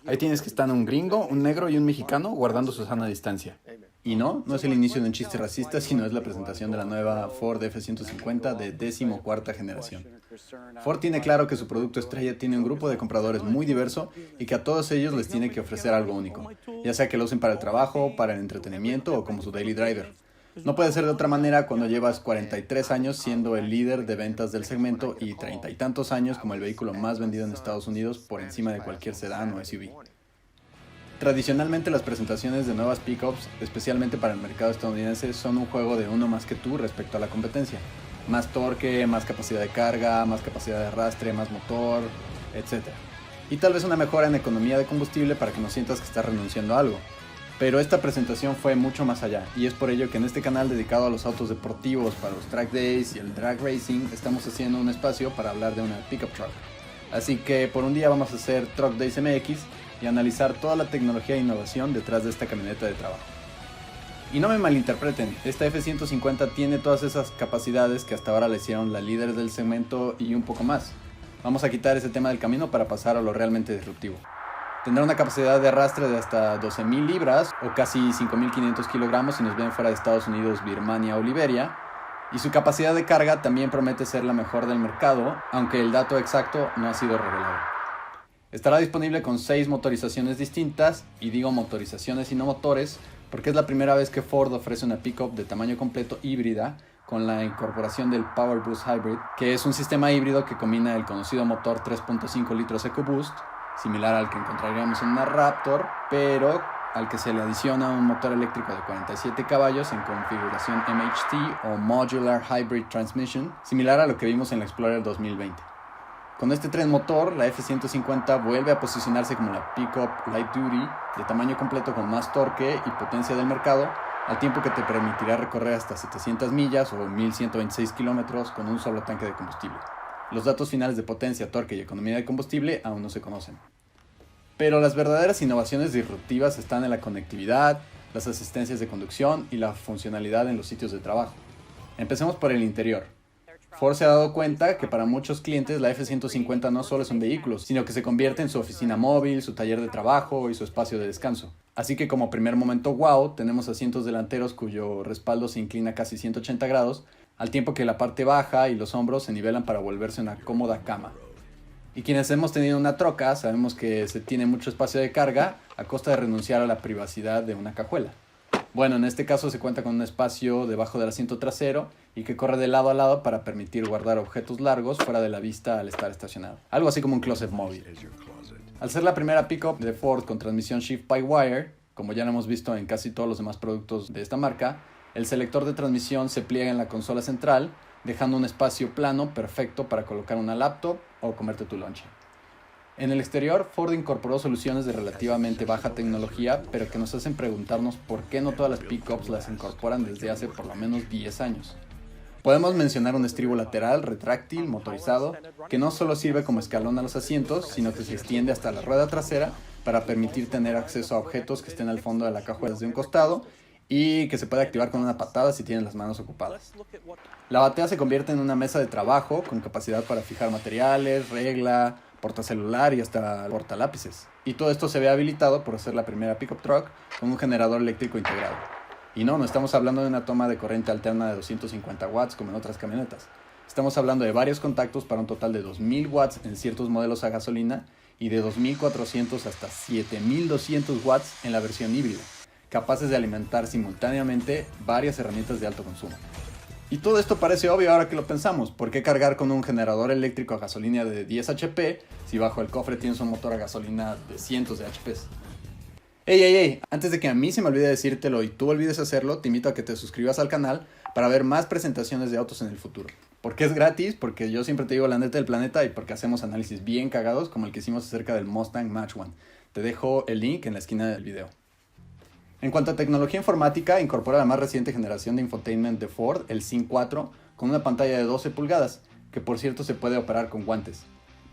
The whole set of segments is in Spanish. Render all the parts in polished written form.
Ahí tienes que estar un gringo, un negro y un mexicano guardando su sana distancia. Y no es el inicio de un chiste racista, sino es la presentación de la nueva Ford F-150 de 14ª generación. Ford tiene claro que su producto estrella tiene un grupo de compradores muy diverso y que a todos ellos les tiene que ofrecer algo único, ya sea que lo usen para el trabajo, para el entretenimiento o como su daily driver. No puede ser de otra manera cuando llevas 43 años siendo el líder de ventas del segmento y 30 y tantos años como el vehículo más vendido en Estados Unidos por encima de cualquier sedán o SUV. Tradicionalmente las presentaciones de nuevas pickups, especialmente para el mercado estadounidense, son un juego de uno más que tú respecto a la competencia. Más torque, más capacidad de carga, más capacidad de arrastre, más motor, etc. Y tal vez una mejora en economía de combustible para que no sientas que estás renunciando a algo. Pero esta presentación fue mucho más allá, y es por ello que en este canal dedicado a los autos deportivos, para los track days y el drag racing, estamos haciendo un espacio para hablar de una pickup truck. Así que por un día vamos a hacer Truck Days MX y analizar toda la tecnología e innovación detrás de esta camioneta de trabajo. Y no me malinterpreten, esta F-150 tiene todas esas capacidades que hasta ahora le hicieron la líder del segmento y un poco más. Vamos a quitar ese tema del camino para pasar a lo realmente disruptivo. Tendrá una capacidad de arrastre de hasta 12.000 libras o casi 5.500 kilogramos si nos ven fuera de Estados Unidos, Birmania o Liberia. Y su capacidad de carga también promete ser la mejor del mercado, aunque el dato exacto no ha sido revelado. Estará disponible con 6 motorizaciones distintas, y digo motorizaciones y no motores, porque es la primera vez que Ford ofrece una pickup de tamaño completo híbrida con la incorporación del Power Boost Hybrid, que es un sistema híbrido que combina el conocido motor 3.5 litros EcoBoost, similar al que encontraríamos en una Raptor, pero al que se le adiciona un motor eléctrico de 47 caballos en configuración MHT o Modular Hybrid Transmission, similar a lo que vimos en la Explorer 2020. Con este tren motor, la F-150 vuelve a posicionarse como la pickup light duty de tamaño completo con más torque y potencia del mercado, al tiempo que te permitirá recorrer hasta 700 millas o 1.126 kilómetros con un solo tanque de combustible. Los datos finales de potencia, torque y economía de combustible aún no se conocen. Pero las verdaderas innovaciones disruptivas están en la conectividad, las asistencias de conducción y la funcionalidad en los sitios de trabajo. Empecemos por el interior. Ford se ha dado cuenta que para muchos clientes la F-150 no solo es un vehículo, sino que se convierte en su oficina móvil, su taller de trabajo y su espacio de descanso. Así que como primer momento wow, tenemos asientos delanteros cuyo respaldo se inclina casi 180 grados, al tiempo que la parte baja y los hombros se nivelan para volverse una cómoda cama. Y quienes hemos tenido una troca sabemos que se tiene mucho espacio de carga a costa de renunciar a la privacidad de una cajuela. Bueno, en este caso se cuenta con un espacio debajo del asiento trasero y que corre de lado a lado para permitir guardar objetos largos fuera de la vista al estar estacionado. Algo así como un closet móvil. Al ser la primera pickup de Ford con transmisión shift-by-wire, como ya lo hemos visto en casi todos los demás productos de esta marca, el selector de transmisión se pliega en la consola central, dejando un espacio plano perfecto para colocar una laptop o comerte tu lonche. En el exterior, Ford incorporó soluciones de relativamente baja tecnología, pero que nos hacen preguntarnos por qué no todas las pickups las incorporan desde hace por lo menos 10 años. Podemos mencionar un estribo lateral retráctil motorizado, que no solo sirve como escalón a los asientos, sino que se extiende hasta la rueda trasera para permitir tener acceso a objetos que estén al fondo de la cajuela desde un costado y que se puede activar con una patada si tienes las manos ocupadas. La batea se convierte en una mesa de trabajo con capacidad para fijar materiales, regla, portacelular y hasta portalápices. Y todo esto se ve habilitado por ser la primera pickup truck con un generador eléctrico integrado. Y no estamos hablando de una toma de corriente alterna de 250 watts como en otras camionetas. Estamos hablando de varios contactos para un total de 2000 watts en ciertos modelos a gasolina y de 2400 hasta 7200 watts en la versión híbrida, capaces de alimentar simultáneamente varias herramientas de alto consumo. Y todo esto parece obvio ahora que lo pensamos. ¿Por qué cargar con un generador eléctrico a gasolina de 10 HP si bajo el cofre tienes un motor a gasolina de cientos de HP? ¡Ey! Antes de que a mí se me olvide decírtelo y tú olvides hacerlo, te invito a que te suscribas al canal para ver más presentaciones de autos en el futuro. Porque es gratis, porque yo siempre te digo la neta del planeta y porque hacemos análisis bien cagados como el que hicimos acerca del Mustang Mach-1. Te dejo el link en la esquina del video. En cuanto a tecnología informática, incorpora la más reciente generación de infotainment de Ford, el Sync 4, con una pantalla de 12 pulgadas, que por cierto se puede operar con guantes.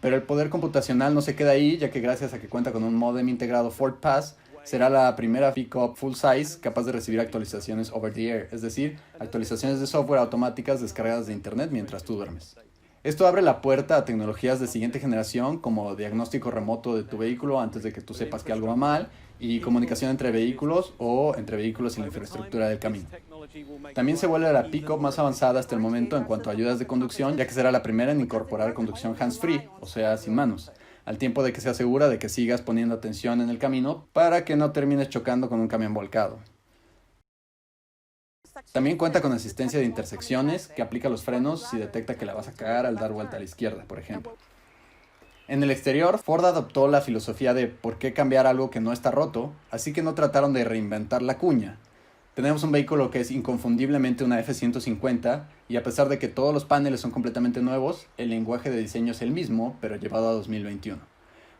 Pero el poder computacional no se queda ahí, ya que gracias a que cuenta con un módem integrado Ford Pass, será la primera pickup full size capaz de recibir actualizaciones over the air, es decir, actualizaciones de software automáticas descargadas de internet mientras tú duermes. Esto abre la puerta a tecnologías de siguiente generación como diagnóstico remoto de tu vehículo antes de que tú sepas que algo va mal y comunicación entre vehículos o entre vehículos y la infraestructura del camino. También se vuelve la pick-up más avanzada hasta el momento en cuanto a ayudas de conducción, ya que será la primera en incorporar conducción hands-free, o sea, sin manos, al tiempo de que se asegura de que sigas poniendo atención en el camino para que no termines chocando con un camión volcado. También cuenta con asistencia de intersecciones, que aplica los frenos si detecta que la vas a cagar al dar vuelta a la izquierda, por ejemplo. En el exterior, Ford adoptó la filosofía de por qué cambiar algo que no está roto, así que no trataron de reinventar la cuña. Tenemos un vehículo que es inconfundiblemente una F-150 y a pesar de que todos los paneles son completamente nuevos, el lenguaje de diseño es el mismo, pero llevado a 2021.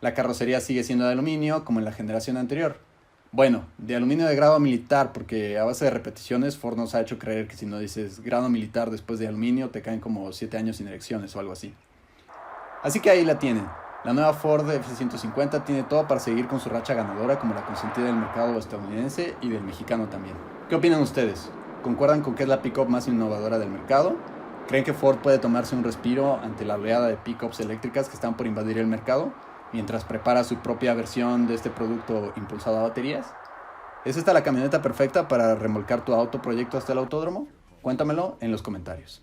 La carrocería sigue siendo de aluminio, como en la generación anterior. Bueno, de aluminio de grado militar, porque a base de repeticiones Ford nos ha hecho creer que si no dices grado militar después de aluminio te caen como 7 años sin elecciones o algo así. Así que ahí la tienen. La nueva Ford F-150 tiene todo para seguir con su racha ganadora como la consentida del mercado estadounidense y del mexicano también. ¿Qué opinan ustedes? ¿Concuerdan con que es la pick-up más innovadora del mercado? ¿Creen que Ford puede tomarse un respiro ante la oleada de pick-ups eléctricas que están por invadir el mercado, mientras prepara su propia versión de este producto impulsado a baterías? ¿Es esta la camioneta perfecta para remolcar tu autoproyecto hasta el autódromo? Cuéntamelo en los comentarios.